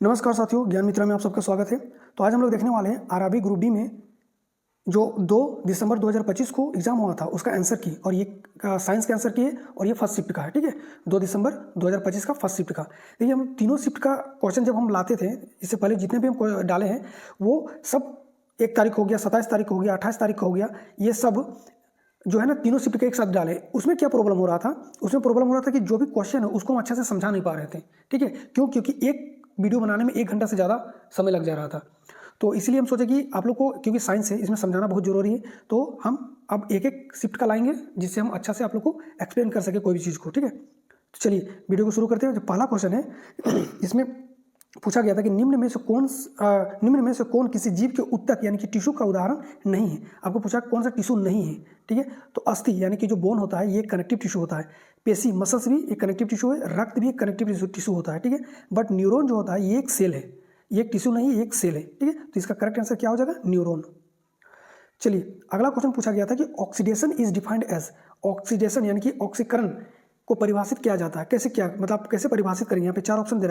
नमस्कार साथियों, ज्ञान मित्रा में आप सबका स्वागत है। तो आज हम लोग देखने वाले हैं आरआरबी ग्रुप डी में जो 2 दिसंबर 2025 को एग्जाम हुआ था उसका आंसर की, और ये साइंस का आंसर की है और ये फर्स्ट शिफ्ट का है। ठीक है, 2 दिसंबर 2025 का फर्स्ट शिफ्ट का। देखिए, हम तीनों शिफ्ट का क्वेश्चन जब हम लाते थे, इससे पहले जितने भी हम डाले हैं वो सब 1 तारीख हो गया, 27 तारीख हो गया, 28 तारीख हो गया, ये सब जो है ना तीनों शिफ्ट के एक साथ डाले। उसमें क्या प्रॉब्लम हो रहा था? उसमें प्रॉब्लम हो रहा था कि जो भी क्वेश्चन है उसको हम अच्छे से समझा नहीं पा रहे थे। ठीक है, क्यों? क्योंकि एक वीडियो बनाने में 1 घंटा से ज़्यादा समय लग जा रहा था। तो इसलिए हम सोचे कि आप लोग को, क्योंकि साइंस है, इसमें समझाना बहुत ज़रूरी है, तो हम अब एक एक शिफ्ट का लाएंगे जिससे हम अच्छा से आप लोग को एक्सप्लेन कर सके कोई भी चीज़ को। ठीक है, तो चलिए वीडियो को शुरू करते हैं। जो पहला क्वेश्चन है इसमें पूछा गया था कि निम्न में से कौन किसी जीव के उत्तक यानी कि टिश्यू का उदाहरण नहीं है। आपको पूछा कौन सा टिश्यू नहीं है। ठीक है, तो अस्थि यानी कि जो बोन होता है ये कनेक्टिव टिश्यू होता है। पेशी मसल्स भी एक कनेक्टिव टिश्यू है, रक्त भी एक कनेक्टिव टिश्यू होता है। ठीक है, बट न्यूरॉन जो होता है ये एक सेल है, ये एक टिश्यू नहीं है, ये एक सेल है। ठीक है, तो इसका करेक्ट आंसर क्या हो जाएगा? न्यूरॉन। चलिए अगला क्वेश्चन पूछा गया था कि oxidation is defined as, oxidation यानी कि ऑक्सीकरण को परिभाषित किया जाता है कैसे? क्या मतलब कैसे परिभाषित करेंगे? यहाँ पे 4 ऑप्शन दे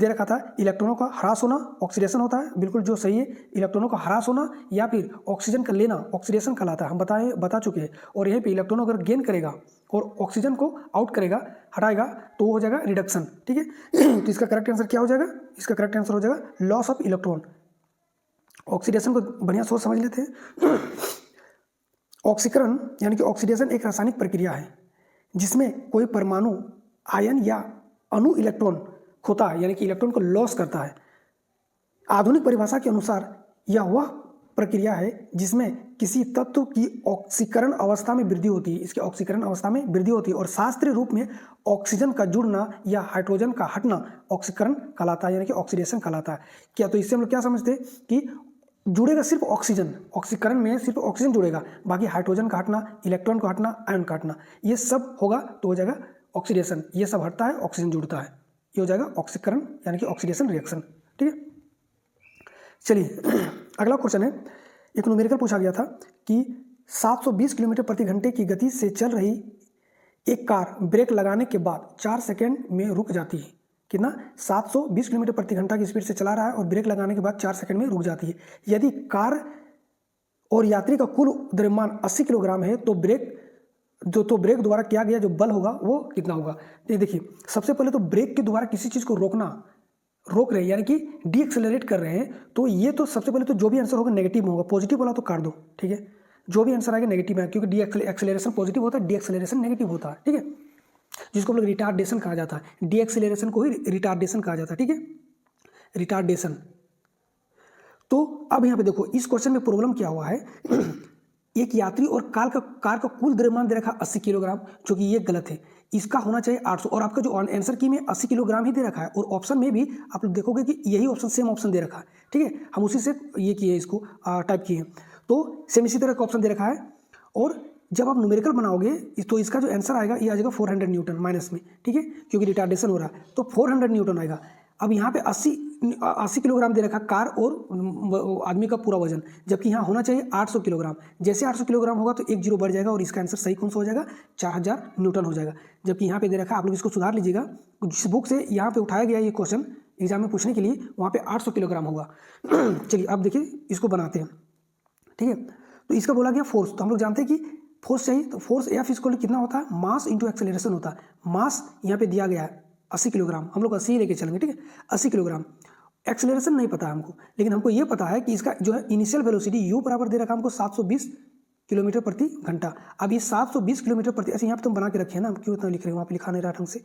रखा था। इलेक्ट्रॉनों का ह्रास होना ऑक्सीडेशन होता है, बिल्कुल जो सही है। इलेक्ट्रॉनों का ह्रास होना या फिर ऑक्सीजन का लेना ऑक्सीडेशन कहलाता है, हम बता चुके हैं। और यहीं पे इलेक्ट्रॉन अगर गेन करेगा और ऑक्सीजन को आउट करेगा, हटाएगा, तो हो जाएगा रिडक्शन। ठीक है तो इसका करेक्ट आंसर क्या हो जाएगा? इसका करेक्ट आंसर हो जाएगा लॉस ऑफ इलेक्ट्रॉन। ऑक्सीडेशन को बढ़िया सोच समझ लेते हैं। ऑक्सीकरण यानी कि ऑक्सीडेशन एक रासायनिक प्रक्रिया है जिसमें कोई परमाणु आयन या अणु इलेक्ट्रॉन खोता है, यानी कि इलेक्ट्रॉन को लॉस करता है। आधुनिक परिभाषा के अनुसार यह वह प्रक्रिया है जिसमें किसी तत्व की ऑक्सीकरण अवस्था में वृद्धि होती है, इसके ऑक्सीकरण अवस्था में वृद्धि होती है। और शास्त्रीय रूप में ऑक्सीजन का जुड़ना या हाइड्रोजन का हटना ऑक्सीकरण कहलाता है, यानी कि ऑक्सीडेशन कहलाता है। क्या? तो इससे हम लोग क्या समझते हैं कि जुड़ेगा सिर्फ ऑक्सीजन, ऑक्सीकरण में सिर्फ ऑक्सीजन जुड़ेगा, बाकी हाइड्रोजन का हटना, इलेक्ट्रॉन का हटना, आयन का हटना, ये सब होगा तो हो जाएगा ऑक्सीडेशन। ये सब हटता है, ऑक्सीजन जुड़ता है, ये हो जाएगा ऑक्सीकरण यानी कि ऑक्सीडेशन रिएक्शन। ठीक है, चलिए अगला क्वेश्चन है, एक न्यूमेरिकल पूछा गया था कि 720 किलोमीटर प्रति घंटे की गति से चल रही एक कार ब्रेक लगाने के बाद 4 सेकेंड में रुक जाती है। कितना? 720 किलोमीटर प्रति घंटा की स्पीड से चला रहा है और ब्रेक लगाने के बाद 4 सेकंड में रुक जाती है। यदि कार और यात्री का कुल द्रव्यमान 80 किलोग्राम है तो ब्रेक द्वारा किया गया जो बल होगा वो कितना होगा? देखिए, सबसे पहले तो ब्रेक के द्वारा किसी चीज़ को रोक रहे हैं यानी कि डी एक्सेलरेट कर रहे हैं, तो ये तो सबसे पहले तो जो भी आंसर होगा नेगेटिव में होगा, पॉजिटिव वाला तो काट दो। ठीक है, जो भी आंसर आएगा नेगेटिव में, क्योंकि डी एक्सेलरेशन पॉजिटिव होता है, डी एक्सेलरेशन नेगेटिव होता है। ठीक है, जिसको हम लोग रिटार्डेशन कहा जाता है, डी एक्सेलरेशन को ही रिटार्डेशन कहा जाता है। ठीक है, रिटार्डेशन। तो अब यहाँ पे देखो, इस क्वेश्चन में प्रॉब्लम क्या हुआ है एक यात्री और कार का कुल द्रव्यमान दे रखा 80 किलोग्राम, जो कि ये गलत है। इसका होना चाहिए 800, और आपका जो आंसर की में 80 किलोग्राम ही दे रखा है, और ऑप्शन में भी आप लोग देखोगे कि यही ऑप्शन सेम ऑप्शन दे रखा है। ठीक है, हम उसी से ये किए, इसको टाइप किए हैं, तो सेम इसी तरह का ऑप्शन दे रखा है। और जब आप न्यूमेरिकल बनाओगे तो इसका जो आंसर आएगा ये आ जाएगा 400 न्यूटन माइनस में। ठीक है, क्योंकि रिटार्डेशन हो रहा है तो 400 न्यूटन आएगा। अब यहाँ पे 80 किलोग्राम दे रखा कार और आदमी का पूरा वजन, जबकि यहाँ होना चाहिए 800 किलोग्राम। जैसे 800 किलोग्राम होगा तो एक जीरो बढ़ जाएगा और इसका आंसर सही कौन सा हो जाएगा? 4000 न्यूटन हो जाएगा। जबकि यहाँ पे दे रखा है, आप लोग इसको सुधार लीजिएगा, जिस बुक से यहाँ पे उठाया गया ये क्वेश्चन एग्जाम में पूछने के लिए, वहाँ पे 800 किलोग्राम होगा। चलिए अब देखिए, इसको बनाते हैं। ठीक है, तो इसका बोला गया फोर्स, तो हम लोग जानते हैं कि फोर्स चाहिए, तो फोर्स एफ इक्वल कितना होता है? मास इंटू एक्सेलरेशन होता है। मास यहाँ पे दिया गया है 80 किलोग्राम, हम लोग 80 ही लेके चलेंगे। ठीक है, 80 किलोग्राम। एक्सेलरेशन नहीं पता है हमको, लेकिन हमको ये पता है कि इसका जो है इनिशियल वेलोसिटी यू बराबर दे रखा हमको 720 किलोमीटर प्रति घंटा। अब ये 720 किलोमीटर प्रति, अच्छा यहाँ पे तुम बना के रखे हैं ना, क्यों इतना लिख रहे हो? वहाँ पे लिखा नहीं रहा ढंग से।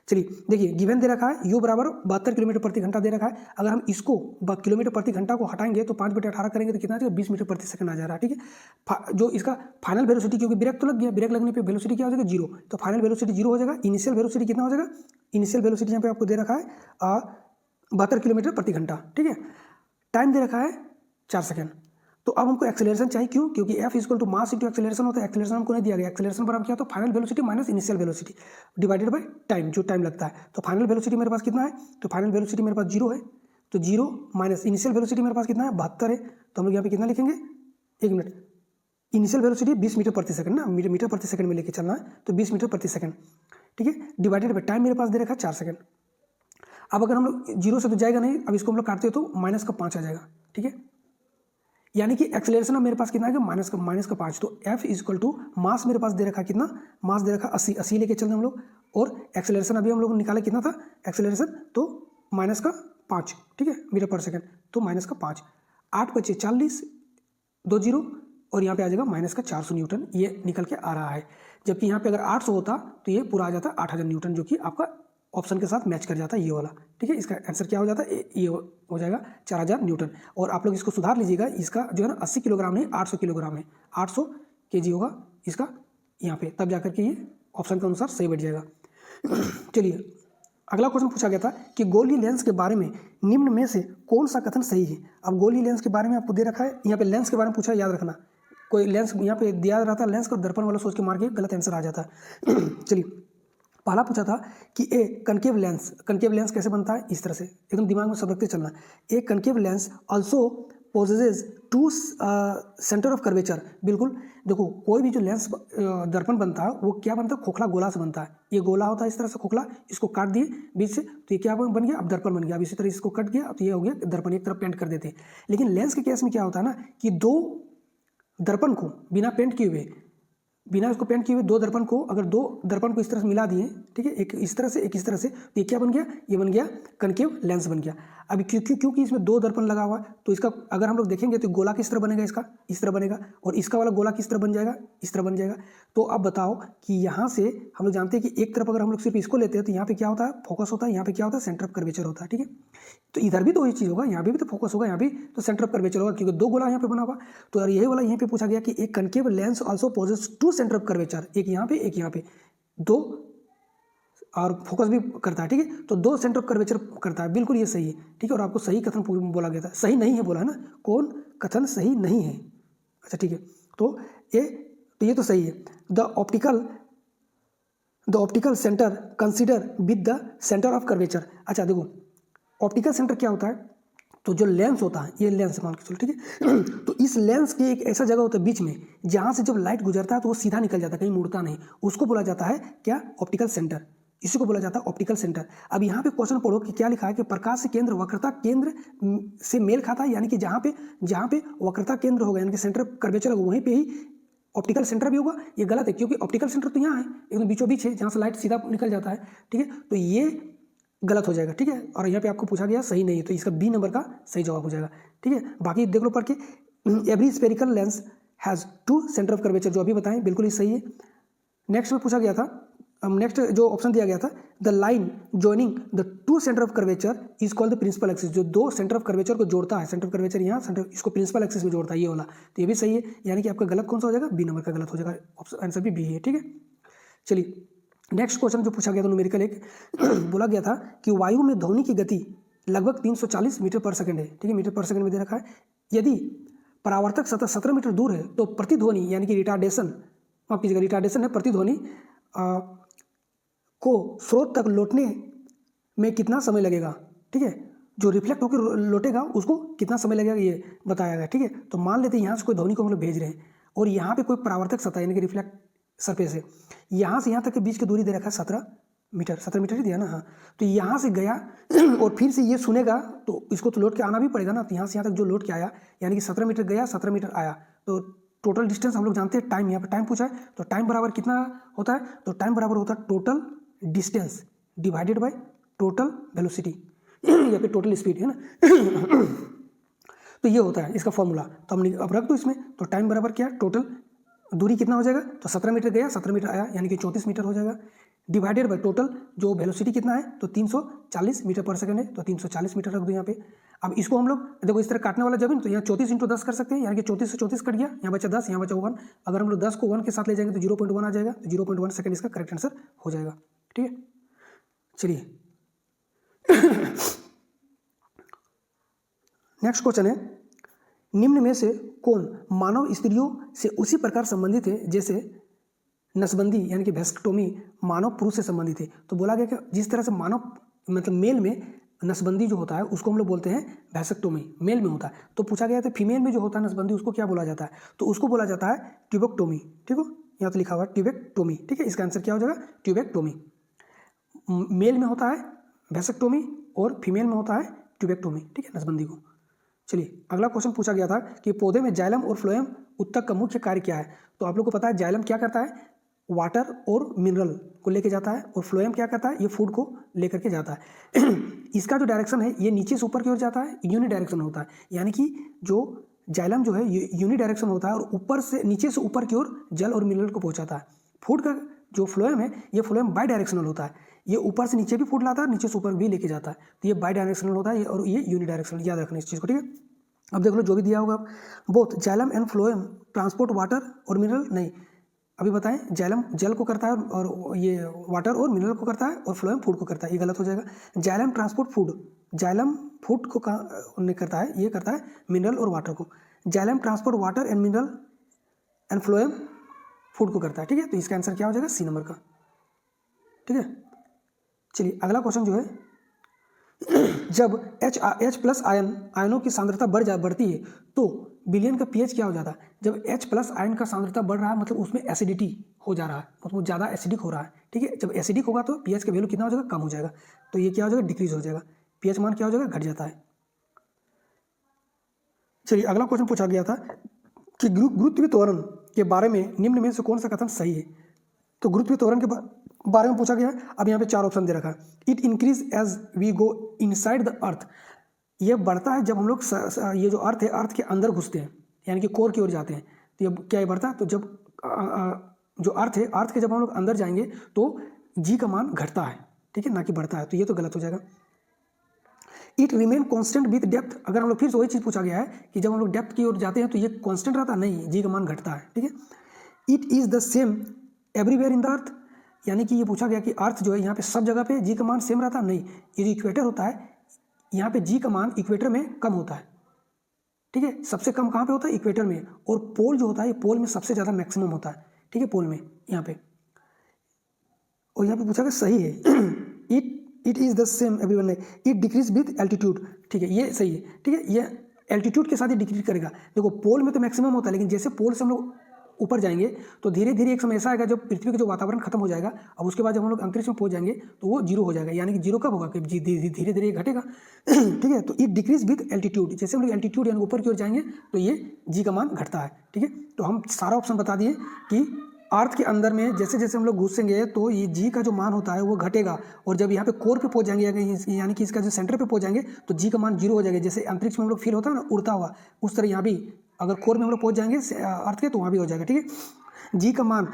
चलिए देखिए, गिवन दे रखा है यू बराबर 72 किलोमीटर प्रति घंटा दे रखा है। अगर हम इसको किलोमीटर प्रति घंटा को हटाएंगे तो 5/18 करेंगे तो कितना आ जाएगा? 20 मीटर प्रति सेकंड आ जा रहा है। ठीक है, जो इसका फाइनल वेलोसिटी, क्योंकि ब्रेक तो लग गया, ब्रेक लगने पे वेलोसिटी क्या हो जाएगा? 0, तो फाइनल वेलोसिटी 0 हो जाएगा। इनिशियल वेलोसिटी कितना हो जाएगा? इनिशियल वेलोसिटी यहाँ पे आपको दे रखा है 72 किलोमीटर प्रति घंटा। ठीक है, टाइम दे रखा है 4 सेकंड। तो अब हमको एक्सेलरेशन चाहिए, क्यों? क्योंकि F equal to mass into acceleration होता है। एक्सेलरेशन हमको नहीं दिया गया, एक्सेलरेशन बराबर क्या होता है? Final velocity minus initial velocity divided by time, जो टाइम लगता है। तो फाइनल वेलोसिटी मेरे पास कितना है? तो फाइनल वेलोसिटी मेरे पास 0 है, तो 0 माइनस इनिशियल वेलोसिटी मेरे पास कितना है? 72 है। तो हम लोग यहाँ पे कितना लिखेंगे? 1 मिनट, इनिशियल वेलोसिटी 20 मीटर प्रति सेकंड ना, मीटर प्रति सेकंड में लेके चलना है, तो 20 मीटर प्रति सेकंड। ठीक है, डिवाइडेड बाय टाइम मेरे पास दे रखा है 4 सेकंड। अब अगर हम लोग 0 से तो जाएगा नहीं, अब इसको हम लोग काटते हो तो -5 आ जाएगा, ठीक है। यानी कि एक्सेलरेशन अब मेरे पास कितना है, -5। तो F इक्वल टू मास मेरे पास दे रखा कितना, मास दे रखा 80 लेके चल रहे हम लोग, और एक्सेलरेशन अभी हम लोग निकाले कितना था एक्सेलरेशन, तो -5, ठीक है, मीटर पर सेकंड, तो -5, 8 × 40, 2 0, और यहाँ पे आ जाएगा -400 न्यूटन ये निकल के आ रहा है। जबकि यहाँ पे अगर 800 होता तो ये पूरा आ जाता 8000 न्यूटन, जो कि आपका ऑप्शन के साथ मैच कर जाता है ये वाला, ठीक है। इसका आंसर क्या हो जाता है, ये हो जाएगा 4000 न्यूटन। और आप लोग इसको सुधार लीजिएगा, इसका जो है ना 80 किलोग्राम नहीं 800 किलोग्राम है, 800 kg होगा इसका यहाँ पे, तब जाकर के ये ऑप्शन के अनुसार सही बैठ जाएगा। चलिए अगला क्वेश्चन पूछा गया था कि गोली लेंस के बारे में निम्न में से कौन सा कथन सही है। अब गोली लेंस के बारे में आपको दे रखा है, यहाँ पे लेंस के बारे में पूछा है, याद रखना कोई लेंस यहाँ पे दिया रहता है, लेंस को दर्पण वाला सोच के मार के गलत आंसर आ जाता है। चलिए पहला पूछा था कि ए कनकेव लेंस कैसे बनता है, इस तरह से एकदम दिमाग में सब रखते चलना। A concave lens also possesses 2 centre of curvature. बिल्कुल देखो, कोई भी जो लेंस दर्पण बनता है वो क्या बनता है, खोखला गोला से बनता है। ये गोला होता है इस तरह से खोखला, इसको काट दिए बीच से तो ये क्या बन गया, अब दर्पण बन गया। अब इसी तरह इसको कट गया, अब तो ये हो गया दर्पण, एक तरफ पेंट कर देते हैं। लेकिन लेंस के केस में क्या होता है ना कि दो दर्पण को बिना पेंट किए हुए, बिना उसको पेंट किए हुए 2 दर्पण को, अगर 2 दर्पण को इस तरह से मिला दिए, ठीक है, एक इस तरह से एक इस तरह से, तो ये क्या बन गया, ये बन गया कनकेव लेंस बन गया। अभी क्योंकि इसमें 2 दर्पण लगा हुआ है, तो इसका अगर हम लोग देखेंगे तो गोला किस तरह बनेगा, इसका इस तरह बनेगा, और इसका वाला गोला किस तरह बन जाएगा, इस तरह बन जाएगा। तो अब बताओ कि यहाँ से हम लोग जानते हैं कि एक तरफ अगर हम लोग सिर्फ इसको लेते हैं तो यहाँ पे क्या होता है, फोकस होता है, यहाँ पे क्या होता है, सेंटर ऑफ कर्वेचर होता है, ठीक है। तो इधर भी तो वही चीज़ होगा, यहाँ भी तो फोकस होगा, यहाँ भी तो सेंटर ऑफ कर्वेचर होगा, क्योंकि 2 गोला यहाँ पे बना हुआ। तो यही वाला यहाँ पे पूछा गया कि एक concave lens also possess 2 centre of curvature, एक यहाँ पे एक यहाँ पे, 2 और फोकस भी करता है, ठीक है। तो 2 सेंटर ऑफ कर्वेचर करता है, बिल्कुल ये सही है, ठीक है। और आपको सही कथन बोला गया था, सही नहीं है बोला है ना, कौन कथन सही नहीं है, अच्छा ठीक है। तो ये तो सही है। The optical centre consider with the centre of curvature. अच्छा देखो, ऑप्टिकल सेंटर क्या होता है, तो जो लेंस होता है, ये लेंस मान के चलो, ठीक है। तो इस लेंस के एक ऐसा जगह होता है बीच में, जहाँ से जब लाइट गुजरता है तो वो सीधा निकल जाता है, कहीं मुड़ता नहीं, उसको बोला जाता है क्या, ऑप्टिकल सेंटर, इसी को बोला जाता है ऑप्टिकल सेंटर। अब यहाँ पे क्वेश्चन पढ़ो कि क्या लिखा है कि प्रकाश केंद्र वक्रता केंद्र से मेल खाता है, यानी कि जहाँ पे वक्रता केंद्र होगा, यानी कि सेंटर कर्वेचर होगा, वहीं पे ही ऑप्टिकल सेंटर भी होगा। ये गलत है, क्योंकि ऑप्टिकल सेंटर तो यहाँ है, एकदम बीचों बीच है, जहाँ से लाइट सीधा निकल जाता है, ठीक है। तो ये गलत हो जाएगा, ठीक है। और यहाँ पे आपको पूछा गया सही नहीं है, तो इसका बी नंबर का सही जवाब हो जाएगा, ठीक है। बाकी देख लो पढ़ के, every spherical lens has 2 centre of curvature, जो अभी बताएं बिल्कुल ही सही है। नेक्स्ट में पूछा गया था, नेक्स्ट जो ऑप्शन दिया गया था, the line joining the 2 centre of curvature is called the principal axis. जो 2 सेंटर ऑफ कर्वेचर को जोड़ता है, सेंटर ऑफ कर्वेचर यहाँ, सेंटर इसको प्रिंसिपल एक्सिस में जोड़ता है, ये वाला, तो ये भी सही है। यानी कि आपका गलत कौन सा हो जाएगा, बी नंबर का गलत हो जाएगा, ऑप्शन आंसर भी बी है, ठीक है। चलिए नेक्स्ट क्वेश्चन जो पूछा गया था न्यूमेरिकल एक बोला गया था कि वायु में ध्वनि की गति लगभग 340 मीटर पर सेकंड है, ठीक है, मीटर पर सेकंड में दे रखा है। यदि परावर्तक सतह 17 मीटर दूर है तो प्रतिध्वनि यानी कि रिटार्डेशन, माफ कीजिएगा रिटार्डेशन है, प्रतिध्वनि को स्रोत तक लौटने में कितना समय लगेगा, ठीक है। जो रिफ्लेक्ट होकर लौटेगा उसको कितना समय लगेगा ये बताया गया, ठीक है। तो मान लेते हैं यहाँ से कोई ध्वनि को हम लोग भेज रहे हैं और यहाँ पे कोई परावर्तक सतह यानी कि रिफ्लेक्ट सरफेस है, यहाँ से यहाँ तक के बीच की दूरी दे रखा है 17 मीटर ही दिया ना, हाँ। तो यहाँ से गया और फिर से ये सुनेगा तो इसको तो लौट के आना भी पड़ेगा ना, तो यहाँ से यहाँ तक जो लौट के आया यानी कि 17 मीटर गया 17 मीटर आया, तो टोटल डिस्टेंस हम लोग जानते हैं, टाइम यहाँ पर टाइम पूछा है, तो टाइम बराबर कितना होता है, तो टाइम बराबर होता है total distance divided by total velocity या फिर टोटल स्पीड, है ना। तो ये होता है इसका फॉर्मूला, तो हमने अब रख दो इसमें, तो टाइम बराबर क्या, टोटल दूरी कितना हो जाएगा, तो 17 मीटर गया 17 मीटर आया यानी कि 34 मीटर हो जाएगा, डिवाइडेड बाय टोटल जो वेलोसिटी कितना है, तो 340 मीटर पर सेकंड है, तो 340 मीटर रख दो यहाँ पे। अब इसको हम लोग देखो इस तरह काटने वाला जब है तो यहाँ 34 × 10 कर सकते हैं, यानी कि 34 से 34 कट गया, यहाँ बचा 10, यहाँ बचा 1। अगर हम लोग 10 को 1 के साथ ले जाएंगे तो 0.1 आ जाएगा, तो 0.1 सेकंड इसका करेक्ट आंसर हो जाएगा, ठीक है। चलिए नेक्स्ट क्वेश्चन है, निम्न में से कौन मानव स्त्रियों से उसी प्रकार संबंधित है जैसे नसबंदी यानी कि वेस्क्टोमी मानव पुरुष से संबंधित है। तो बोला गया कि जिस तरह से मानव मतलब मेल में नसबंदी जो होता है उसको हम लोग बोलते हैं वेस्क्टोमी, मेल में होता है। तो पूछा गया था फीमेल में जो होता है नसबंदी उसको क्या बोला जाता है, तो उसको बोला जाता है ट्यूबेक्टोमी, ठीक हो, यहाँ तो लिखा हुआ है ट्यूबेक्टोमी, ठीक है। इसका आंसर क्या हो जाएगा, ट्यूबेक्टोमी। मेल में होता है वेस्क्टोमी, और फीमेल में होता है ट्यूबेक्टोमी, ठीक है, नसबंदी को। चलिए अगला क्वेश्चन पूछा गया था कि पौधे में जाइलम और फ्लोएम उत्तक का मुख्य कार्य क्या है। तो आप लोग को पता है जाइलम क्या करता है, वाटर और मिनरल को लेके जाता है, और फ्लोएम क्या करता है, ये फूड को लेकर के जाता है। इसका जो डायरेक्शन है ये नीचे से ऊपर की ओर जाता है, यूनि डायरेक्शन होता है, यानी कि जो जाइलम जो है ये यूनि डायरेक्शन होता है और ऊपर से नीचे से ऊपर की ओर जल और मिनरल को पहुंचाता है। फूड का जो फ्लोएम है ये फ्लोएम बाई डायरेक्शनल होता है, ये ऊपर से नीचे भी फूड लाता है, नीचे से ऊपर भी लेके जाता है, तो ये बाई डायरेक्शनल होता है और ये यूनि डायरेक्शनल, याद रखना इस चीज़ को, ठीक है। अब देख लो जो भी दिया होगा, both xylem and phloem transport water और मिनरल, नहीं अभी बताएं, जाइलम जल को करता है और ये वाटर और मिनरल को करता है और फ्लोएम फूड को करता है, ये गलत हो जाएगा। Xylem transport food, xylem food को नहीं करता है, ये करता है मिनरल और वाटर को। Xylem transport water and mineral and phloem food को करता है, ठीक है। तो इसका आंसर क्या हो जाएगा, सी नंबर का, ठीक है। चलिए अगला क्वेश्चन जो है, जब H प्लस आयनों की सांद्रता बढ़ती है तो विलयन का पीएच क्या हो जाता है। जब H प्लस आयन का सांद्रता बढ़ रहा है मतलब उसमें एसिडिटी हो जा रहा है, मतलब ज़्यादा एसिडिक हो रहा है, ठीक है। जब एसिडिक होगा तो पीएच का वैल्यू कितना हो जाएगा, कम हो जाएगा, तो ये क्या हो जाएगा, डिक्रीज हो जाएगा, पीएच मान क्या हो जाएगा, घट जाता है। चलिए अगला क्वेश्चन पूछा गया था कि गुरुत्वीय त्वरण के बारे में निम्न में से कौन सा कथन सही है। तो गुरुत्वीय त्वरण के बारे में पूछा गया है। अब यहाँ पे 4 ऑप्शन दे रखा है। It increase as we go inside the earth, ये बढ़ता है जब हम लोग ये जो अर्थ है अर्थ के अंदर घुसते हैं, यानी कि कोर की ओर जाते हैं, तो ये क्या बढ़ता है, तो जब जो अर्थ है अर्थ के जब हम लोग अंदर जाएंगे तो जी का मान घटता है, ठीक है, ना कि बढ़ता है, तो ये तो गलत हो जाएगा। It remain constant with depth, अगर हम लोग फिर से वही चीज़ पूछा गया है कि जब हम लोग डेप्थ की ओर जाते हैं तो ये कॉन्स्टेंट रहता है, नहीं, जी का मान घटता है, ठीक है। It is the same everywhere in the earth, यानी कि ये पूछा गया कि अर्थ जो है यहाँ पे सब जगह पे जी का मान सेम रहता है, नहीं, ये जो इक्वेटर होता है यहाँ पे जी का मान इक्वेटर में कम होता है, ठीक है। सबसे कम कहाँ पे होता है, इक्वेटर में, और पोल जो होता है पोल में सबसे ज़्यादा मैक्सिमम होता है, ठीक है, पोल में यहाँ पे। और यहाँ पे पूछा गया सही है, it is the same everyone, it decrease with altitude, ठीक है, ये सही है, ठीक है, ये एल्टीट्यूड के साथ ही डिक्रीज करेगा। देखो पोल में तो मैक्सिमम होता है, लेकिन जैसे पोल से हम लोग ऊपर जाएंगे तो धीरे धीरे एक समय ऐसा आएगा जब पृथ्वी का जो वातावरण खत्म हो जाएगा, अब उसके बाद जब हम लोग अंतरिक्ष में पहुंच जाएंगे तो वो जीरो हो जाएगा, यानी कि जीरो कब होगा, कि धीरे धीरे घटेगा, ठीक है। तो इट डिक्रीज विथ एल्टीट्यूड, जैसे हम लोग एल्टीट्यूड यानी ऊपर की ओर जाएंगे तो ये जी का मान घटता है, ठीक है। तो हम सारा ऑप्शन बता दिए कि अर्थ के अंदर में जैसे जैसे हम लोग घुसेंगे तो ये जी का जो मान होता है वो घटेगा, और जब यहाँ पे कोर पे पहुंच जाएंगे यानी कि इसका जो सेंटर पे पहुंच जाएंगे तो जी का मान जीरो हो जाएगा। जैसे अंतरिक्ष में हम लोग फील होता है ना उड़ता हुआ, उस तरह यहाँ भी अगर कोर में हम लोग पहुंच जाएंगे अर्थ के तो वहाँ भी हो जाएगा, ठीक है। जी का मान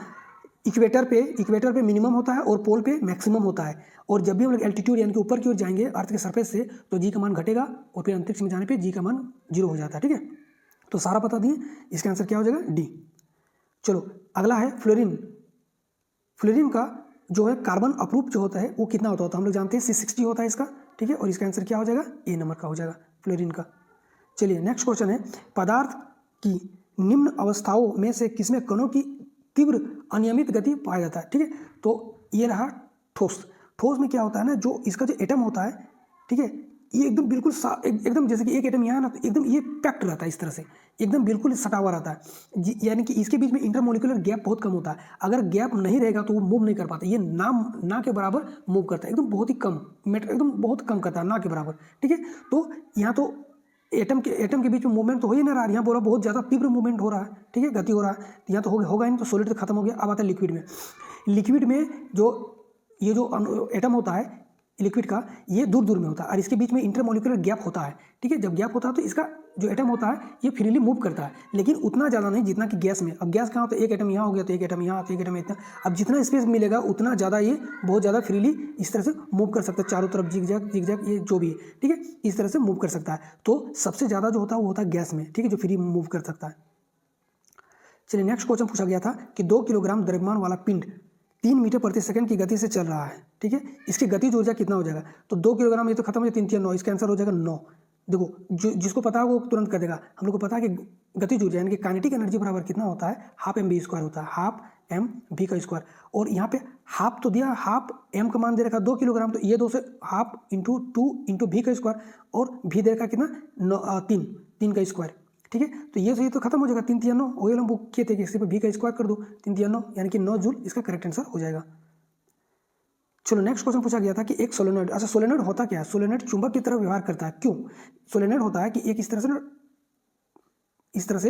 इक्वेटर पे मिनिमम होता है और पोल पे मैक्सिमम होता है, और जब भी हम लोग एल्टीट्यूड यानी कि ऊपर की ओर जाएंगे अर्थ के सरफेस से तो जी का मान घटेगा, और फिर अंतरिक्ष में जाने पे जी का मान जीरो हो जाता है, ठीक है। तो सारा बता दिए, इसका आंसर क्या हो जाएगा, डी। चलो अगला है फ्लोरीन। फ्लोरीन का जो है कार्बन अप्रूप जो होता है वो कितना होता है, तो हम लोग जानते हैं 660 होता है इसका, ठीक है, और इसका आंसर क्या हो जाएगा, ए नंबर का हो जाएगा फ्लोरीन का। चलिए नेक्स्ट क्वेश्चन है, पदार्थ की निम्न अवस्थाओं में से किसमें कणों की तीव्र अनियमित गति पाया जाता है, ठीक है। तो ये रहा ठोस। ठोस में क्या होता है ना, जो इसका जो एटम होता है, ठीक है, ये एकदम बिल्कुल एकदम जैसे कि एक एटम यहाँ ना तो एकदम ये पैक्ट रहता है, इस तरह से एकदम बिल्कुल सटा हुआ रहता है, यानी कि इसके बीच में इंटरमोलिकुलर गैप बहुत कम होता है। अगर गैप नहीं रहेगा तो वो मूव नहीं कर पाता, ये ना के बराबर मूव करता है, एकदम बहुत ही कम एकदम बहुत कम करता है, ना के बराबर, ठीक है। तो यहाँ तो एटम के बीच में मूवमेंट तो हो ही नहीं रहा, यहाँ बोला बहुत ज़्यादा तीव्र मूवमेंट हो रहा है, ठीक है, गति हो रहा है, यहाँ तो होगा ही नहीं, तो सॉलिड तो खत्म हो गया। अब आता है लिक्विड में। लिक्विड में जो ये जो एटम होता है लिक्विड का, ये दूर दूर में होता है और इसके बीच में इंटरमोलिकुलर गैप होता है, ठीक है। जब गैप होता है तो इसका जो एटम होता है ये फ्रीली मूव करता है, लेकिन उतना ज़्यादा नहीं जितना कि गैस में। अब गैस कहाँ, तो एक एटम यहाँ हो गया तो एक एटम यहाँ, तो एक एटम इतना, अब जितना स्पेस मिलेगा उतना ज़्यादा ये बहुत ज़्यादा फ्रीली इस तरह से मूव कर सकता है, चारों तरफ जिग जैग ये जो भी है, ठीक है, इस तरह से मूव कर सकता है। तो सबसे ज़्यादा जो होता है वो होता है गैस में, ठीक है, जो फ्री मूव कर सकता है। चलिए नेक्स्ट क्वेश्चन पूछा गया था कि 2 किलोग्राम द्रव्यमान वाला पिंड 3 मीटर प्रति सेकंड की गति से चल रहा है, ठीक है, इसकी गतिज ऊर्जा कितना हो जाएगा। तो 2 किलोग्राम ये तो खत्म हो जाए, 3 3 9, इसका आंसर हो जाएगा 9। देखो जिसको पता है वो तुरंत कर देगा। हम लोग को पता है कि गतिज ऊर्जा यानी कि काइनेटिक एनर्जी बराबर कितना होता है, हाफ एम बी स्क्वायर होता है, हाफ एम बी का स्क्वायर। और यहाँ पे हाफ तो दिया, हाफ एम का मान दे रखा 2 किलोग्राम, तो ये 2 से हाफ इंटू 2 इंटू भी का स्क्वायर, और भी दे रखा कितना 3 का स्क्वायर, ठीक है। तो ये तो खत्म हो जाएगा, 3 3 9, वही हम बुक किए थे कि इसी पर भी का स्क्वायर कर दो, 3 3 9 यानी कि 9 जूल इसका करेक्ट आंसर हो जाएगा। चलो नेक्स्ट क्वेश्चन पूछा गया था कि एक सोलेनॉइड, अच्छा सोलेनॉइड होता क्या है? सोलेनॉइड चुंबक की तरह व्यवहार करता है। क्यों? सोलेनॉइड होता है कि एक इस तरह से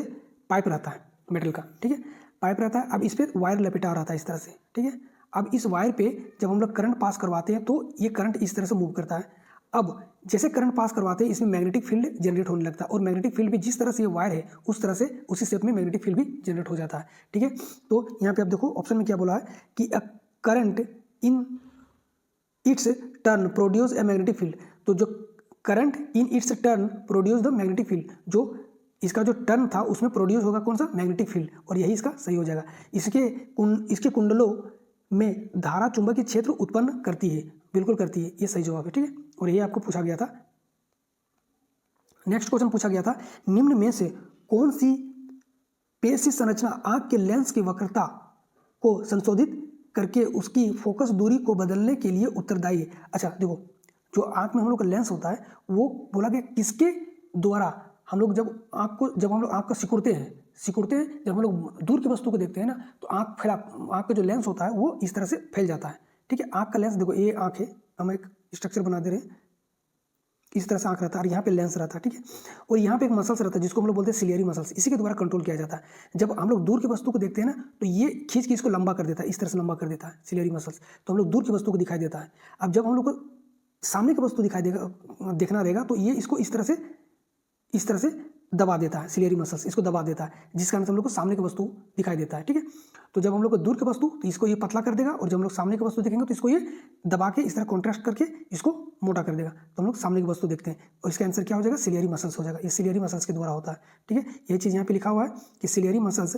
पाइप रहता है मेटल का, ठीक है, पाइप रहता है। अब इस पर वायर लपेटा रहता है इस तरह से, ठीक है। अब इस वायर पे जब हम लोग करंट पास करवाते हैं तो ये करंट इस तरह से मूव करता है। अब जैसे करंट पास करवाते हैं इसमें मैग्नेटिक फील्ड जनरेट होने लगता है, और मैग्नेटिक फील्ड भी जिस तरह से ये वायर है उस तरह से उसी शेप में मैग्नेटिक फील्ड भी जनरेट हो जाता है, ठीक है। तो यहाँ पे आप देखो ऑप्शन में क्या बोला है कि a current in its turn produce a magnetic field. तो जो current in its turn produce the magnetic field, जो इसका जो टर्न था उसमें प्रोड्यूस होगा कौन सा? मैग्नेटिक फील्ड, और यही इसका सही हो जाएगा। इसके कुंडलों में धारा चुंबकीय क्षेत्र उत्पन्न करती है, बिल्कुल करती है, ये सही जवाब है, ठीक है। और ये आपको पूछा गया था। नेक्स्ट क्वेश्चन पूछा गया था, निम्न में से कौन सी पेशी संरचना आंख के लेंस की वक्रता को संशोधित करके उसकी फोकस दूरी को बदलने के लिए उत्तरदायी है? अच्छा देखो, जो आंख में हम लोग का लेंस होता है वो बोला गया किसके द्वारा हम लोग जब हम लोग आंख को सिकुड़ते हैं, जब हम लोग दूर की वस्तु को देखते हैं ना तो आंख का जो लेंस होता है वो इस तरह से फैल जाता है, ठीक है। आंख का लेंस देखो, ये आंख है, हम एक स्ट्रक्चर बना दे रहे हैं, इस तरह से आंख रहता है और यहाँ पे लेंस रहता है, ठीक है। और यहाँ पे एक मसल्स रहता है जिसको हम लोग बोलते हैं सिलियरी मसल्स, इसी के द्वारा कंट्रोल किया जाता है। जब हम लोग दूर की वस्तु को देखते हैं ना तो ये खींच के इसको लंबा कर देता है, इस तरह से लंबा कर देता है सिलियरी मसल्स, तो हम लोग दूर की वस्तु को दिखाई देता है। अब जब हम लोग को सामने की वस्तु देखना रहेगा तो ये इसको इस तरह से दबा देता है, सिलियरी मसल्स इसको दबा देता है, जिस कारण से हम लोग को सामने की वस्तु दिखाई देता है, ठीक है। तो जब हम लोग को दूर की वस्तु तो इसको ये पतला कर देगा, और जब हम लोग सामने की वस्तु देखेंगे तो इसको ये दबा के इस तरह कॉन्ट्रास्ट करके इसको मोटा कर देगा, तो हम लोग सामने की वस्तु देखते हैं। और इसका आंसर क्या हो जाएगा? सिलियरी मसल्स हो जाएगा। ये सिलियरी मसल्स के द्वारा होता है, ठीक है। ये चीज़ यहाँ पे लिखा हुआ है कि सिलियरी मसल्स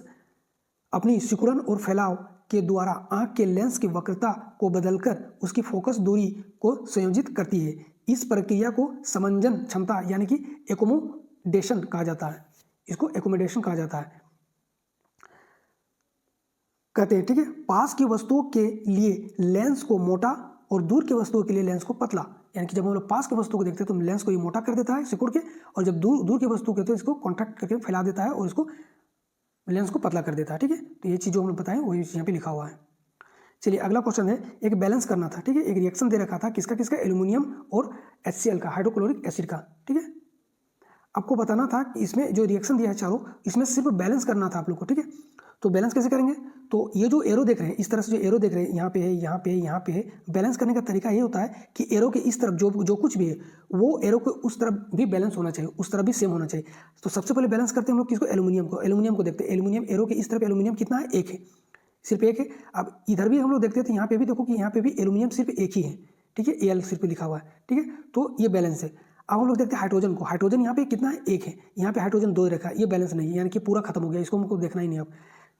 अपनी सिकुड़न और फैलाव के द्वारा आंख के लेंस की वक्रता को बदलकर उसकी फोकस दूरी को संयोजित करती है। इस प्रक्रिया को समंजन क्षमता यानी कि एकोमोडेशन कहा जाता है, इसको एकोमोडेशन कहा जाता है कहते हैं, ठीक है। पास की वस्तुओं के लिए लेंस को मोटा और दूर की वस्तुओं के लिए लेंस को पतला, यानी कि जब हम लोग पास की वस्तु को देखते हैं तो लेंस को ये मोटा कर देता है सिकुड़ के, और जब दूर की वस्तु को तो इसको कॉन्ट्रैक्ट करके फैला देता है और इसको लेंस को पतला कर देता है, ठीक है। तो ये चीज़ जो हम लोग बताएं वही यहाँ पे लिखा हुआ है। चलिए अगला क्वेश्चन है, एक बैलेंस करना था, ठीक है। एक रिएक्शन दे रखा था किसका एल्यूमिनियम और HCl का, हाइड्रोक्लोरिक एसिड का, ठीक है। आपको बताना था कि इसमें जो रिएक्शन दिया है चारों, इसमें सिर्फ बैलेंस करना था आप लोग को, ठीक है। तो बैलेंस कैसे करेंगे? तो ये जो एरो देख रहे हैं, इस तरह से जो एरो देख रहे हैं, यहाँ पे है, यहाँ पे है, यहाँ पे है, बैलेंस करने का तरीका ये होता है कि एरो के इस तरफ जो कुछ भी है वो एरो को उस तरफ भी बैलेंस होना चाहिए, उस तरफ भी सेम होना चाहिए। तो सबसे पहले बैलेंस करते हैं हम लोग किसको? एल्यूमिनियम को देखते हैं। एल्यूमिनियम एरो के इस तरफ एल्यूमिनियम कितना है? एक है, सिर्फ एक है। अब इधर भी हम लोग देखते हैं तो यहाँ पे भी देखो कि यहाँ पे भी एल्यूमिनियम सिर्फ एक ही है, ठीक है, Al सिर्फ लिखा हुआ है, ठीक है। तो ये बैलेंस है। अब हम लोग देखते हैं हाइड्रोजन को, हाइड्रोजन यहाँ पे कितना है? एक है, यहाँ पे हाइड्रोजन 2 रखा है, ये बैलेंस नहीं है, यानी कि पूरा खत्म हो गया, इसको हमको देखना ही नहीं। अब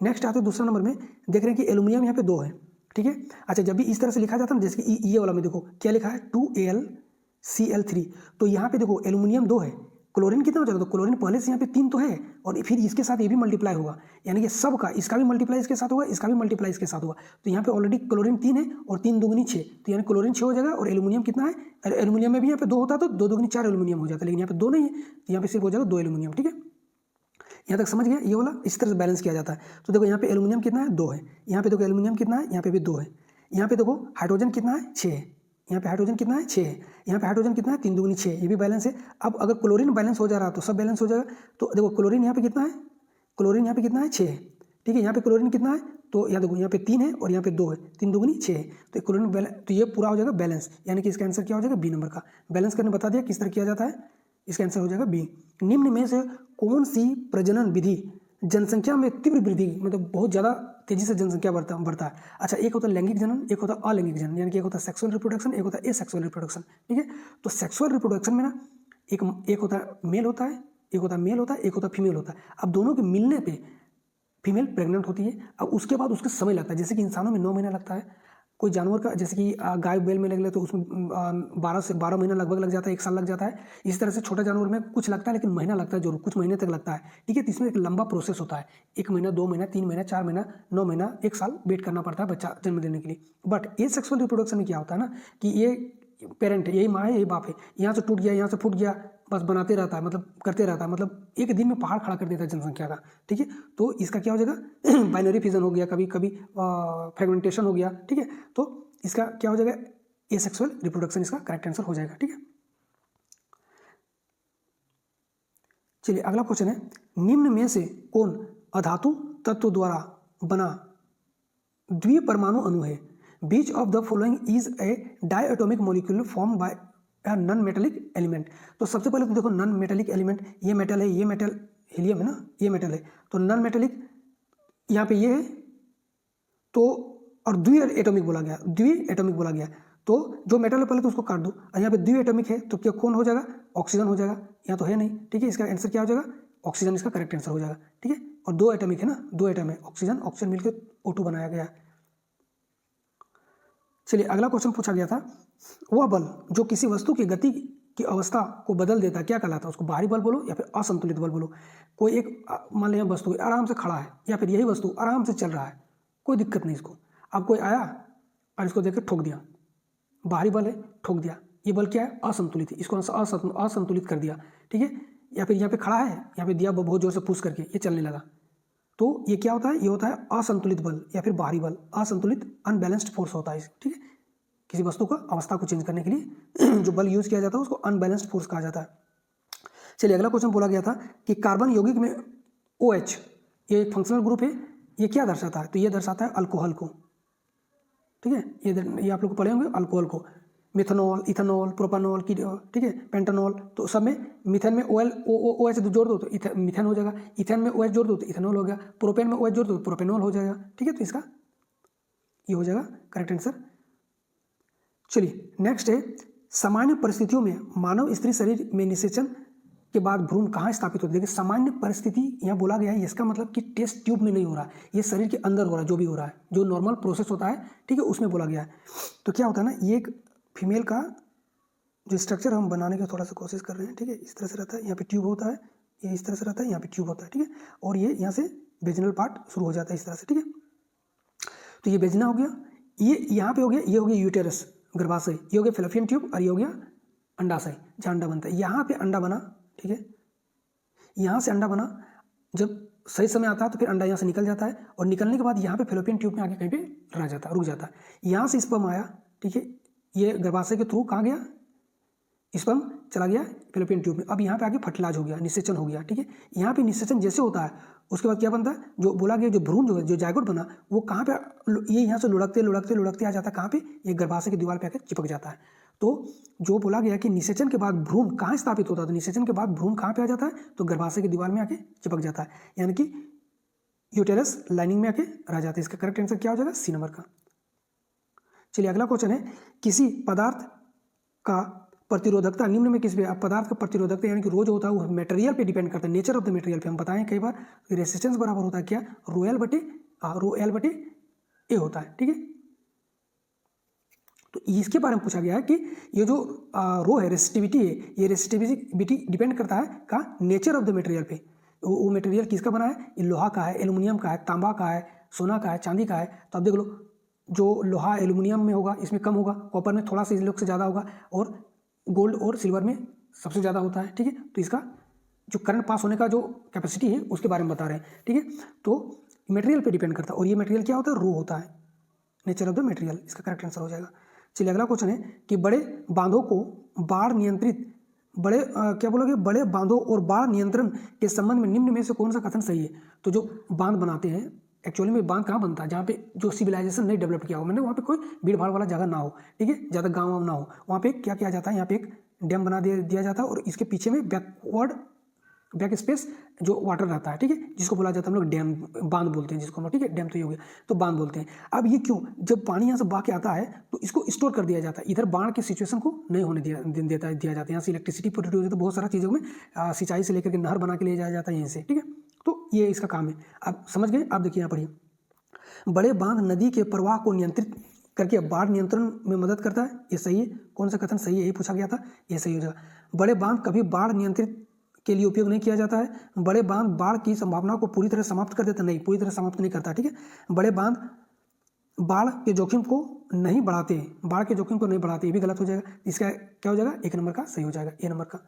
नेक्स्ट आते हैं दूसरा नंबर में, देख रहे हैं कि एल्यूमिनियम यहाँ पे 2 है, ठीक है। अच्छा जब भी इस तरह से लिखा जाता है ना, जैसे कि ये वाला में देखो क्या लिखा है 2AlCl3, तो यहाँ पे देखो एल्यूमिनियम 2 है, क्लोरीन कितना हो जाएगा? तो क्लोरीन पहले से यहाँ पे 3 तो है, और फिर इसके साथ ये भी मल्टीप्लाई होगा, यानी कि सबका इसका भी मल्टीप्लाई इसके साथ होगा, इसका भी मल्टीप्लाई इसके साथ होगा। तो यहाँ पे ऑलरेडी क्लोरीन 3 है और 3 दूगुनी 6, तो यानी क्लोरीन 6 हो जाएगा। और एल्यूमिनियम कितना है? एल्यूमिनियम में भी यहाँ पे 2 होता है तो 2 दूगुनी 4 एल्यूमिनियम हो जाता है, लेकिन यहाँ पे 2 नहीं है, तो यहाँ पे सिर्फ हो जाएगा 2 एल्यूमिनियम, ठीक है। यहाँ तक समझ गया? ये वाला इस तरह से बैलेंस किया जाता है। तो देखो यहाँ पे एल्यूमिनियम कितना है? 2 है, यहाँ पे देखो एल्यूमिनियम कितना है? यहाँ पे भी 2 है, यहाँ पे देखो हाइड्रोजन कितना है? 6 है, यहाँ पे हाइड्रोजन कितना है? 6 है, यहाँ पे हाइड्रोजन कितना है? 3 दूनी 6, ये भी बैलेंस है। अब अगर क्लोरीन बैलेंस हो जा रहा है तो सब बैलेंस हो जाएगा। तो देखो क्लोरीन यहाँ पे कितना है? क्लोरीन यहाँ पे कितना है? 6 है, ठीक है। यहाँ पे क्लोरीन कितना है? तो यहाँ देखो यहाँ पे 3 है और यहाँ पे 2 है, 3 दूनी 6 है, तो क्लोरीन बैलेंस, तो ये पूरा हो जाएगा बैलेंस, यानी कि इसका आंसर क्या हो जाएगा? बी नंबर का। बैलेंस करने बता दिया किस तरह किया जाता है, इसका आंसर हो जाएगा बी। निम्न में से कौन सी प्रजनन विधि जनसंख्या में तीव्र वृद्धि, मतलब बहुत ज़्यादा तेजी से जनसंख्या बढ़ता है? अच्छा, एक होता है लैंगिक जनन, एक होता है अलैंगिक जनन, यानी कि एक होता है सेक्सुअल रिप्रोडक्शन, एक होता है एसेक्सुअल रिप्रोडक्शन, ठीक है। तो सेक्सुअल रिप्रोडक्शन में ना एक होता है मेल होता है, एक होता है मेल होता है, एक होता है फीमेल होता है। अब दोनों के मिलने पे फीमेल प्रेग्नेंट होती है। अब उसके बाद उसका समय लगता है, जैसे कि इंसानों में 9 महीना लगता है, कोई जानवर का जैसे कि गाय बैल में लग ले तो उसमें 12 महीना लगभग लग जाता है, 1 साल लग जाता है। इस तरह से छोटा जानवर में कुछ लगता है लेकिन महीना लगता है, जरूर कुछ महीने तक लगता है, ठीक है। तो इसमें एक लंबा प्रोसेस होता है, 1 महीना, 2 महीना, 3 महीना, 4 महीना, 9 महीना, 1 साल वेट करना पड़ता है बच्चा जन्म देने के लिए। बट ये सेक्सुअल रिप्रोडक्शन में क्या होता है ना कि ये पेरेंट है, यही माँ है, यही बाप है, यहाँ से टूट गया, यहाँ से फूट गया, बस बनाते रहता है, मतलब करते रहता है, मतलब एक दिन में पहाड़ खड़ा कर देता है जनसंख्या का, ठीक है। तो इसका क्या हो जाएगा? बाइनरी फिजन हो गया, कभी कभी फ्रेगमेंटेशन हो गया, ठीक है। तो इसका क्या हो जाएगा, एसेक्सुअल रिप्रोडक्शन इसका करेक्ट आंसर हो जाएगा। ठीक है, चलिए अगला क्वेश्चन है, निम्न में से कौन अधातु तत्व द्वारा बना द्विपरमाणु अणु है? Which of the following is a diatomic molecule form by a non metallic element. तो सबसे पहले तो देखो नॉन मेटेलिक एलिमेंट, ये मेटल है, ये मेटल हीलियम है ना, ये मेटल है, तो नॉन मेटेलिक यहाँ पे ये है, तो और द्वि एटॉमिक बोला गया, द्वि एटॉमिक बोला गया, तो जो मेटल है पहले तो उसको काट दो, और यहाँ पे द्वि एटॉमिक है तो क्या कौन हो जाएगा, ऑक्सीजन हो जाएगा, यहाँ तो है नहीं। ठीक है, इसका आंसर क्या हो जाएगा, ऑक्सीजन इसका करेक्ट आंसर हो जाएगा। ठीक है, और दो एटॉमिक है ना, दो एटम है, ऑक्सीजन ऑक्सीजन मिलकर O2 बनाया गया। चलिए अगला क्वेश्चन पूछा गया था, वह बल जो किसी वस्तु की गति की अवस्था को बदल देता है क्या कहलाता है? उसको बाहरी बल बोलो या फिर असंतुलित बल बोलो। कोई एक मान लिया वस्तु आराम से खड़ा है, या फिर यही वस्तु आराम से चल रहा है, कोई दिक्कत नहीं इसको, अब कोई आया और इसको देख के ठोक दिया, बाहरी बल है, ठोक दिया, ये बल क्या है, असंतुलित है, इसको असंतुलित कर दिया। ठीक है, या फिर यहाँ पे खड़ा है, यहाँ पे दिया बहुत जोर से पुश करके ये चलने लगा, तो ये क्या होता है, ये होता है असंतुलित बल या फिर बाहरी बल, असंतुलित अनबैलेंस्ड फोर्स होता है। ठीक है, किसी वस्तु का अवस्था को चेंज करने के लिए जो बल यूज किया जाता है उसको अनबैलेंस्ड फोर्स कहा जाता है। चलिए अगला क्वेश्चन बोला गया था कि कार्बन यौगिक में OH ये एक फंक्शनल ग्रुप है, ये क्या दर्शाता है? तो ये दर्शाता है अल्कोहल को। ठीक है, ये आप लोग को पढ़े होंगे अल्कोहल को, मिथेनॉल, इथेनॉल, प्रोपानॉल की, ठीक है, पेंटानॉल, तो सब में मिथेन में OH जोड़ दो तो मिथेन हो जाएगा, इथेन में OH जोड़ दो तो इथेनॉल हो गया, प्रोपेन में OH जोड़ दो तो प्रोपेनॉल हो जाएगा। ठीक है, तो इसका ये हो जाएगा करेक्ट आंसर। चलिए नेक्स्ट है, सामान्य परिस्थितियों में मानव स्त्री शरीर में निषेचन के बाद भ्रूण कहाँ स्थापित होते हैं? देखिए सामान्य परिस्थिति यहाँ बोला गया है, इसका मतलब कि टेस्ट ट्यूब में नहीं हो रहा है, ये शरीर के अंदर हो रहा है, जो भी हो रहा है, जो नॉर्मल प्रोसेस होता है, ठीक है, उसमें बोला गया है। तो क्या होता है ना, ये एक फीमेल का जो स्ट्रक्चर हम बनाने की थोड़ा सा कोशिश कर रहे हैं। ठीक है, इस तरह से रहता है, यहाँ पे ट्यूब होता है, ये इस तरह से रहता है, यहाँ पे ट्यूब होता है। ठीक है, और ये यहाँ से वेजिनल पार्ट शुरू हो जाता है इस तरह से। ठीक है, तो ये वेजिना हो गया, ये यहाँ पे हो गया, ये हो गया यूटेरस गर्भाशय, ये हो गया फेलोपियन ट्यूब, और ये हो गया अंडाशय जहाँ अंडा बनता है। यहाँ पे अंडा बना, ठीक है, यहाँ से अंडा बना, जब सही समय आता है तो फिर अंडा यहाँ से निकल जाता है, और निकलने के बाद यहाँ पे फेलोपियन ट्यूब में आके कहीं पे रह जाता है, रुक जाता है। यहाँ से स्पर्म आया, ठीक है, ये गर्भाशय के थ्रू कहाँ गया, स्पर्म चला गया फेलोपियन ट्यूब में, अब यहाँ पे आके फर्टिलाइज हो गया, निषेचन हो गया। ठीक है, यहाँ पे निषेचन जैसे होता है उसके बाद क्या बनता है, जो बोला गया जो भ्रूण जो है, जो जायगोट बना, वो कहाँ पे, ये यहाँ से लुढ़कते लुढ़कते लुढ़कते आ जाता है कहाँ पे, ये गर्भाशय की दीवार पे आकर चिपक जाता है। तो जो बोला गया कि निषेचन के बाद भ्रूण कहाँ स्थापित होता है, तो निषेचन के बाद भ्रूण कहाँ पे आ जाता है, तो गर्भाशय की दीवार में आके चिपक जाता है, यानी कि यूटेरस लाइनिंग में आके रह जाता है। इसका करेक्ट आंसर क्या हो जाएगा, C नंबर का। चलिए अगला क्वेश्चन है, किसी पदार्थ का प्रतिरोधकता निम्न में किस पदार्थ का प्रतिरोधकता यानी कि रो जो होता है वो मटेरियल पे डिपेंड करता है, नेचर ऑफ द मटेरियल पे। हम बताएं कई बार रेसिस्टेंस बराबर होता है क्या, रो एल बटे ए होता है। ठीक है, तो इसके बारे में पूछा गया है कि ये जो रो है, रेसिस्टिविटी है, ये रेसिस्टिविटी डिपेंड करता है का नेचर ऑफ द मटेरियल पे। वो मटेरियल किसका बना है, ये लोहा का है, एल्युमिनियम का है, तांबा का है, सोना का है, चांदी का है। तो अब देख लो, जो लोहा एल्युमिनियम में होगा इसमें कम होगा, कॉपर में थोड़ा सा इस लोग से ज़्यादा होगा, और गोल्ड और सिल्वर में सबसे ज़्यादा होता है। ठीक है, तो इसका जो करंट पास होने का जो कैपेसिटी है उसके बारे में बता रहे हैं। ठीक है, तो मटेरियल पे डिपेंड करता है, और ये मटेरियल क्या होता है, रो होता है, नेचर ऑफ द मटेरियल, इसका करेक्ट आंसर हो जाएगा। चलिए अगला क्वेश्चन है कि बड़े बांधों को बाढ़ नियंत्रित क्या बोलोगे, बड़े बांधों और बाढ़ नियंत्रण के संबंध में निम्न में से कौन सा कथन सही है? तो जो बांध बनाते हैं, एक्चुअली में बांध कहाँ बनता है, जहाँ पे जो सिविलाइजेशन नहीं डेवलप किया हो, मैंने वहाँ पे कोई भीड़ भाड़ वाला जगह ना हो, ठीक है, ज़्यादा गाँव वाँव ना हो, वहाँ पे क्या किया जाता है, यहाँ पे एक डैम बना दिया जाता है, और इसके पीछे में बैक स्पेस जो वाटर रहता है, ठीक है, जिसको बोला जाता है हम लोग डैम, बांध बोलते हैं जिसको हम लोग, ठीक है, डैम तो ये हो गया, तो बांध बोलते हैं। अब ये क्यों, जब पानी यहाँ से बह के आता है तो इसको स्टोर कर दिया जाता है, इधर बाढ़ की सिचुएशन को नहीं होने दिया जाता है। यहाँ से इलेक्ट्रिसिटी प्रोड्यूस होती है, तो बहुत सारा चीज़ों में सिंचाई से लेकर के नहर बना के ले जाया जाता है यहीं से। ठीक है, तो ये इसका काम है। आप समझ गए, आप देखिए यहाँ पढ़िए, बड़े बांध नदी के प्रवाह को नियंत्रित करके बाढ़ नियंत्रण में मदद करता है, ये सही है। कौन सा कथन सही है, यही पूछा गया था, ये सही हो जाएगा। बड़े बांध कभी बाढ़ नियंत्रित के लिए उपयोग नहीं किया जाता है। बड़े बांध बाढ़ की संभावना को पूरी तरह समाप्त कर देता, नहीं, पूरी तरह समाप्त नहीं करता। ठीक है, बड़े बांध बाढ़ के जोखिम को नहीं बढ़ाते, बाढ़ के जोखिम को नहीं बढ़ाते, ये भी गलत हो जाएगा। इसका क्या हो जाएगा, 1 नंबर का सही हो जाएगा, A नंबर का।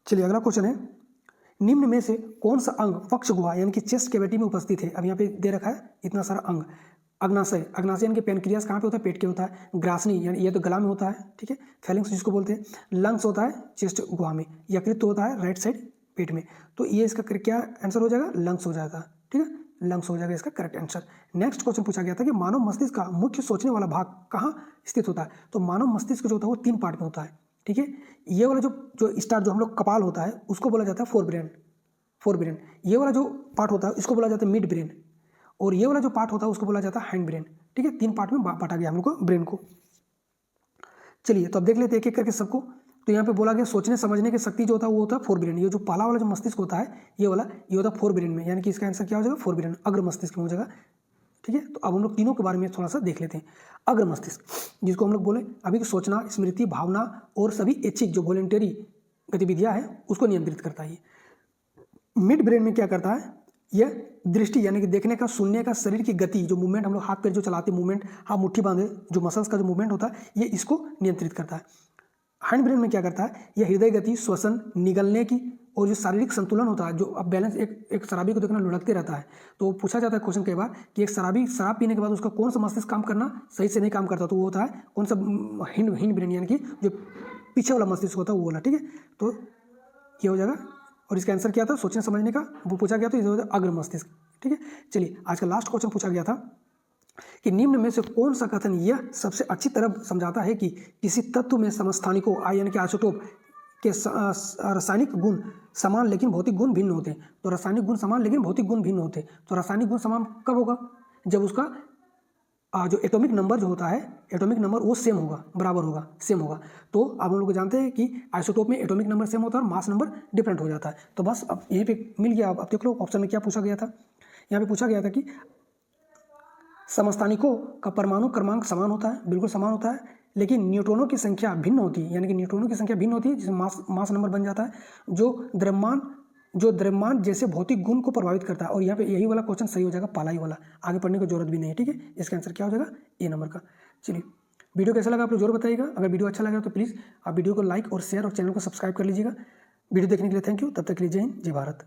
चलिए अगला क्वेश्चन है, निम्न में से कौन सा अंग पक्ष गुहा यानी कि चेस्ट कैविटी में उपस्थित है? अब यहाँ पे दे रखा है इतना सारा अंग, अग्नाशय, अग्नाशय यानी कि पेनक्रियास कहाँ पे होता है, पेट के होता है। ग्रासनी यानी ये तो गला में होता है, ठीक है, फेलिंग्स जिसको बोलते हैं। लंग्स होता है चेस्ट गुहा में। यकृत तो होता है राइट साइड पेट में। तो ये इसका क्या आंसर हो जाएगा, लंग्स हो जाएगा, ठीक है, लंग्स हो जाएगा इसका करेक्ट आंसर। नेक्स्ट क्वेश्चन पूछा गया था कि मानव मस्तिष्क का मुख्य सोचने वाला भाग कहाँ स्थित होता है। तो मानव मस्तिष्क जो होता है वो 3 पार्ट में होता है, ठीक है। ये वाला जो स्टार्ट जो हम लोग कपाल होता है उसको बोला जाता है फोर ब्रेन। ये वाला जो पार्ट होता है इसको बोला जाता है मिड ब्रेन, और ये वाला जो पार्ट होता है उसको बोला जाता है हैंड ब्रेन, ठीक है। 3 पार्ट में बांटा गया हम लोग को ब्रेन को। चलिए तो अब देख लेते हैं एक एक करके सबको। तो यहाँ पे बोला गया सोचने समझने की शक्ति जो होता है वो होता है फोर ब्रेन। ये जो पहला वाला जो मस्तिष्क होता है ये होता है फोर ब्रेन में, यानी कि इसका आंसर क्या हो जाएगा, फोर ब्रेन, अग्र मस्तिष्क में हो जाएगा, ठीक है। तो अब हम लोग तीनों के बारे में थोड़ा सा देख लेते हैं। अग्र मस्तिष्क जिसको हम लोग बोले अभी कि सोचना, स्मृति, भावना और सभी ऐच्छिक जो वॉलेंटरी गतिविधियाँ हैं उसको नियंत्रित करता है। मिड ब्रेन में क्या करता है, यह दृष्टि यानी कि देखने का, सुनने का, शरीर की गति जो मूवमेंट हम लोग हाथ पैर जो चलाते मूवमेंट, हाथ मुट्ठी बांधे जो मसल्स का जो मूवमेंट होता है ये इसको नियंत्रित करता है। हैंड ब्रेन में क्या करता है, यह हृदय गति, श्वसन, निगलने की और जो शारीरिक संतुलन होता है, जो अब बैलेंस एक शराबी को देखना लुढ़कते रहता है, तो पूछा जाता है क्वेश्चन कई बार कि एक शराबी शराब पीने के बाद उसका कौन सा मस्तिष्क काम करना सही से नहीं काम करता, तो वो होता है कौन सा, हिंड ब्रेन यानी कि जो पीछे वाला मस्तिष्क होता है वो वाला, ठीक है। तो ये हो जाएगा, और इसका आंसर क्या था, सोचने समझने का वो पूछा गया, तो ये हो जाएगा अग्र मस्तिष्क, ठीक है। चलिए आज का लास्ट क्वेश्चन पूछा गया था कि निम्न में से कौन सा कथन यह सबसे अच्छी तरह समझाता है कि किसी तत्व में समस्थानिकों यानी कि आइसोटोप के रासायनिक गुण समान लेकिन भौतिक गुण भिन्न होते हैं। तो रासायनिक गुण समान लेकिन भौतिक गुण भिन्न होते हैं। तो रासायनिक गुण समान कब होगा, जब उसका जो एटॉमिक नंबर जो होता है, एटॉमिक नंबर वो सेम होगा, बराबर होगा, सेम होगा। तो अब हम लोग जानते हैं कि आइसोटोप में एटॉमिक नंबर सेम होता है और मास नंबर डिफरेंट हो जाता है। तो बस अब यहीं पे मिल गया। अब देख लो ऑप्शन में क्या पूछा गया था। यहाँ पे पूछा गया था कि समस्थानिकों का परमाणु क्रमांक समान होता है, बिल्कुल समान होता है, लेकिन न्यूट्रॉनों की संख्या भिन्न होती है, यानी कि न्यूट्रॉनों की संख्या भिन्न होती है जिसमें मास नंबर बन जाता है, जो द्रव्यमान जैसे भौतिक गुण को प्रभावित करता है। और यहाँ पे यही वाला क्वेश्चन सही हो जाएगा, पहला ही वाला, आगे पढ़ने की जरूरत भी नहीं है, ठीक है। इसका आंसर क्या हो जाएगा, ए नंबर का। चलिए वीडियो कैसा लगा आप लोग जरूर बताइएगा। अगर वीडियो अच्छा लगा तो प्लीज़ आप वीडियो को लाइक और शेयर और चैनल को सब्सक्राइब कर लीजिएगा। वीडियो देखने के लिए थैंक यू। तब तक के लिए जय हिंद, जय भारत।